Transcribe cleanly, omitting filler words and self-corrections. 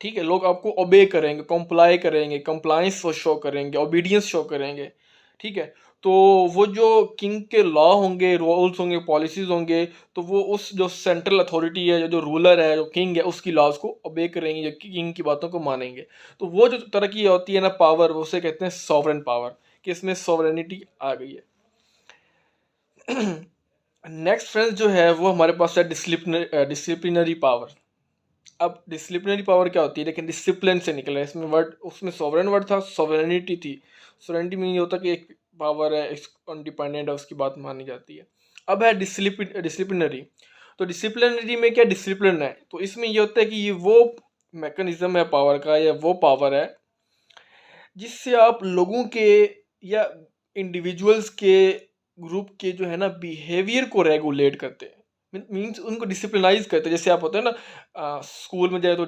ठीक है, लोग आपको ओबे करेंगे, कॉम्प्लाई करेंगे, कंप्लायंस वो शो करेंगे, ओबीडियंस शो करेंगे, ठीक है। तो वो जो किंग के लॉ होंगे, रूल्स होंगे, पॉलिसीज होंगे, तो वो उस जो सेंट्रल अथॉरिटी है, जो रूलर है, जो किंग है, उसकी लॉज को ओबे करेंगे, जो किंग की बातों को मानेंगे। तो वो जो तरक्की होती है ना पावर, वो उसे कहते हैं सॉवरेन पावर, कि इसमें सॉवरेनिटी आ गई है। नेक्स्ट फ्रेंड्स जो है वो हमारे पास है डिसिप्लिनरी पावर। अब डिसिप्लिनरी पावर क्या होती है, लेकिन डिसिप्लिन से निकला है इसमें वर्ड, उसमें सॉवरेन वर्ड था, सॉवरेनिटी थी। सॉवरेनिटी में ये होता कि एक पावर है, इंडिपेंडेंट है, उसकी बात मानी जाती है। अब है डिसिप्लिनरी। तो डिसिप्लिनरी में क्या डिसिप्लिन है, तो इसमें ये होता है कि ये वो मैकेनिज्म है पावर का, या वो पावर है जिससे आप लोगों के या इंडिविजुअल्स के ग्रुप के जो है ना बिहेवियर को रेगुलेट करते हैं, मीन्स उनको डिसिप्लिनाइज करते हैं। जैसे आप होते हैं ना स्कूल में जाए तो